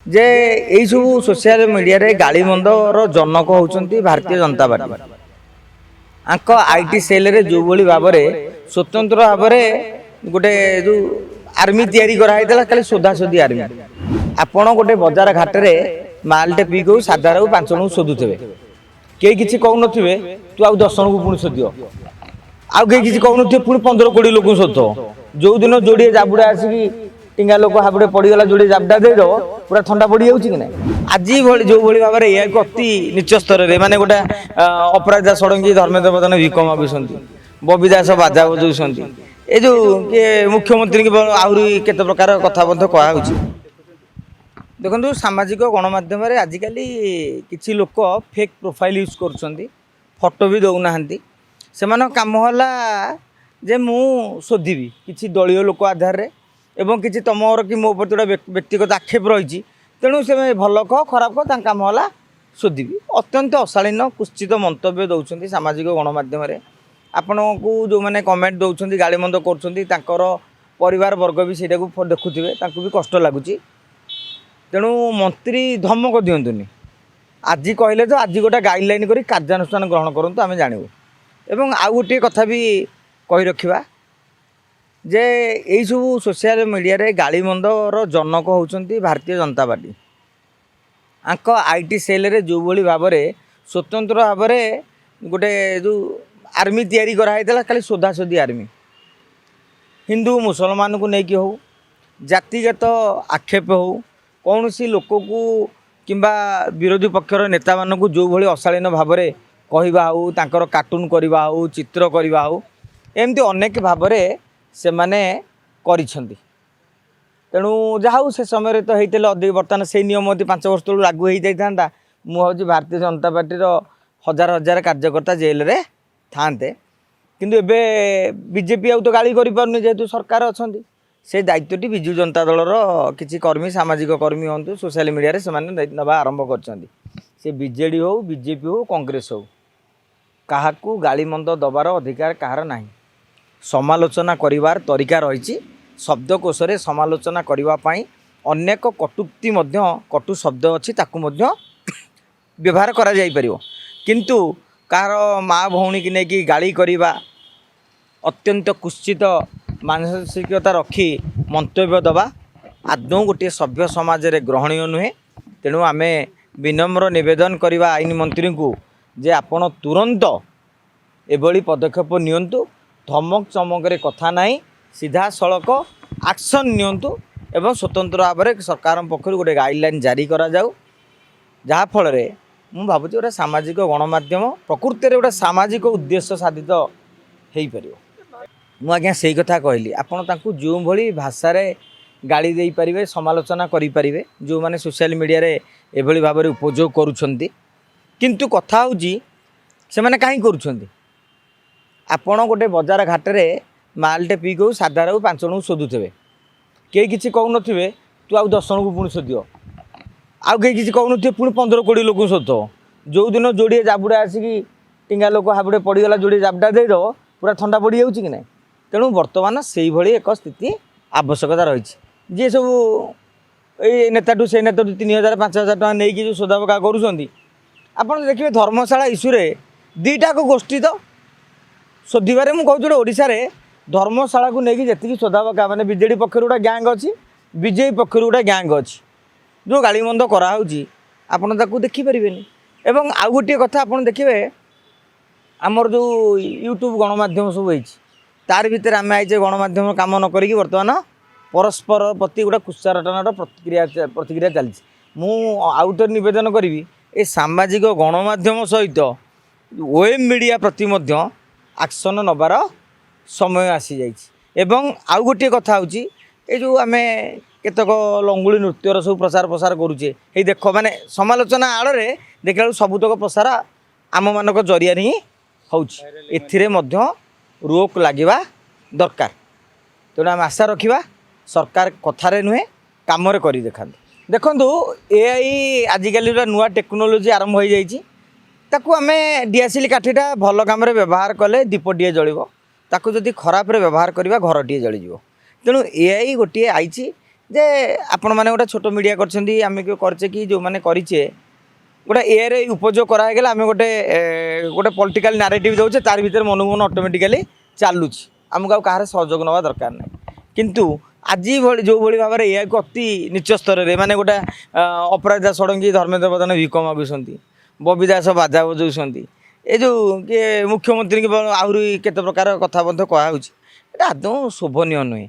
जे यही सब social media रे गाली मंदर जनक होउछंती भारतीय जनता पार्टी आंक आईटी सेल रे जो भली भाव स्वतंत्र भाव गोटे जो आर्मी तैयारी कराइला खाली सोधा सोधी आर्मी आपण गोटे बजार घाट रे मालटे पी को साधार 5 जन शोधुवे कई किसी कहून तू आ 10 जन को पुणी शोधियो आउ कई किसी कहून पुणी 15-20 लोक शोध जो दिन जोड़े जाबुड़ा आसिक टिंगा लोक हाबुड़े पड़गला जोड़े जाबड़ा दे दो पूरा ठंडा पड़ जाऊँगी कि ना आज जो भाई भाव में यह अति नीच स्तर में माने गोटे अपराधा षडंगी धर्मेन्द्र प्रधान भिक मागुंट बबी दास बाजा बजाऊँ ये जो किए मुख्यमंत्री की आहरी केते प्रकार कथा कहुच्छी देखो सामाजिक गणमाध्यम आजिकल किसी लोक फेक प्रोफाइल यूज करो भी दौना से कम है जे मु शोधिबी किसी दलीय लोक आधार रे एवं किसी तुमर कि मो प्रति गोटे व्यक्तिगत आक्षेप रही तेणु से भल कह खराब कह कम है शोधिबी अत्यंत अशालीन कुत्सित मंतव्य दौरान सामाजिक गणमाध्यम आपण को जो मैंने कमेंट दौरान गाड़ीमंद कर परिवार वर्ग भी से देखुवे भी कष्ट लगुच तेणु मंत्री धमक दिंतुनि आज कहले तो आज गोटे गाइडलाइन कर कार्यानुष्ठान ग्रहण करूँ आम जानू एवं आउ गोटे कथा भी कही रखा जे यही सब सोशल मीडिया रे गाली मंदर जनक होउछंती भारतीय जनता पार्टी आंक आईटी सेल रे जो भली भाव में स्वतंत्र भाव में गोटे जो आर्मी तैयारी कराइला खाली सोधा सोधी आर्मी हिंदू मुसलमान को लेकिन हो जातिगत आक्षेप हो कौन सी लोक को किंबा विरोधी पक्षर नेता मानक जो भली अशालीन भाव में कहवा हो तांकर कार्टून करवा हो चित्र करवा हो एमती अनेक भाव से माने करिसेंती तेणु जहाँ से समय तो होते अधिक बर्तमान से नियम 5 वर्ष तक लागू हो जाता मुझे भारतीय जनता पार्टी हजार हजार कार्यकर्ता जेल रे थांते किंतु एबे बीजेपी आउ तो गाली करि पारनी जेहेतु सरकार अछंती से दायित्वटी विजु जनता दलर किसी कर्मी सामाजिक कर्मी हूँ सोशल मीडिया रे से नवा आरंभ कर बीजेडी हो बीजेपी हो कांग्रेस हो क्या गाली मंद दबार अधिकार कहार ना समालोचना करिवार तरीका रही शब्दकोश रे समालोचना करने अनेक कटुक्ति कटु शब्द अच्छी व्यवहार करा जाई परियो किंतु कार माँ भौणी की लेकिन गाली करवा अत्यंत कुत्सित मानसिकता रखी मंतव्य दबा आदौ गोटे सभ्य समाज रे ग्रहणीय नुहे तेणु आमे विनम्र निवेदन करवा आईन मंत्री को जे आपण तुरंत एभली पदक्षेप नियंतु धमक चमक रे कथा नहीं सीधा सड़क एक्शन नियंतु एवं स्वतंत्र भाव में सरकार पक्ष गोटे गाइडलाइन जारी करा जाऊ जहाँ फल मु भावुँ गोटे सामाजिक गणमाध्यम प्रकृति गोटे सामाजिक उद्देश्य साधित हो पार मु आज्ञा से कथा कहली आपण तांकु जो भली भाषा रे गाड़ी दे पारिबे समालोचना करि पारिबे जो माने सोशल मीडिया रे एभली भाव में उपयोग करुछंती किंतु कथा होची से माने काहे करुछंती आपण गोटे बजार घाट रे मालटे पी को साधार 5 जन शोधुवे कई किसी कहून तू आ 10 जन को पुणी शोधियो आउ कई किसी कहून पुणी 15-20 लोक शोध जो दिन जोड़े जाबुड़ा आसिक टिंगा लोक हाबुड़े पड़गला जोड़े जाबड़ा दे दो पूरा ठंडा पड़ जाऊँगी कि ना तेणु बर्तमान से भली एक स्थिति आवश्यकता रही जी सब ये नेताटू से नेताटू 3000-5000 टका नहीं जो सोधा पका कर देखिए धर्मशाला इश्यूरे दीटा को गोष्ठी तो शोधारे मुझे कहूँ ओडिशा रे धर्मशाला को लेकिन जी सोधा पका मैंने बीजेडी पक्ष गोटे गैंग अच्छी बीजेपी पक्ष गोटे गैंग अच्छी जो गाड़ीमंद कराऊँगी आपड़ ताकू देखिपारे एवं आउ गोटे कथा आप देखिए आमर जो यूट्यूब गणमाध्यम सब होती तार भितर आम आईचे गणमाध्यम कम न करी बर्तमान परस्पर प्रति गोटे कुत्सारटनार प्रतिक्रिया चली आउट नवेदन करी ए सामाजिक गणमाध्यम सहित वेब मीडिया प्रति एक्शन नबार समय आसी जाइए एवं आउ गोटे कथा होची ए जो आम केतक लंगुली नृत्यर सब प्रसार प्रसार करुचे ये देख माने समालोचना आड़े देखा सबुतक प्रसार आम मानक जरिया ही होती रोक लगे दरकार तेणु आम आशा रखा सरकार कथार नुहे कम कर देखा देखु एआई आजिकल नुआ टेक्नोलोजी आरंभ हो जाइए ताकू आम डीएसएल काठीटा भल कम व्यवहार कले दीपटे जलिब ताकू जदि खराब व्यवहार करवा घरटे जलीज तेणु एआई गोटे आई ଯେ ଆପଣମାନେ ଗୋଟେ ଛୋଟ ମିଡ଼ିଆ କରିଛନ୍ତି ଆମେ କରିଛେ କି ଯେଉଁମାନେ କରିଛେ ଗୋଟେ ଏରେ ଉପଯୋଗ କରାଗଲା ଆମେ ଗୋଟେ ଗୋଟେ ପଲିଟିକାଲ ନାରେଟିଭ ଦେଉଛେ ତାର ଭିତରେ ମନକୁ ମନ ଅଟୋମେଟିକାଲି ଚାଲୁଛି ଆମକୁ ଆଉ କାହାର ସହଯୋଗ ନେବା ଦରକାର ନାହିଁ କିନ୍ତୁ ଆଜି ଭଳି ଯେଉଁଭଳି ଭାବରେ ଏହାକୁ ଅତି ନିଚ ସ୍ତରରେ ମାନେ ଗୋଟେ ଅପରାଜିତା ଷଡ଼ଙ୍ଗୀ ଧର୍ମେନ୍ଦ୍ର ପ୍ରଧାନ ଭିକ ମାଗୁଛନ୍ତି ବବି ଦାସ ବାଜା ବଜାଉଛନ୍ତି ଏ ଯେଉଁ କିଏ ମୁଖ୍ୟମନ୍ତ୍ରୀଙ୍କ ଆହୁରି କେତେ ପ୍ରକାର କଥା ମଧ୍ୟ କୁହାହେଉଛି ଏଇଟା ଆଦୌ ଶୋଭନୀୟ ନୁହେଁ।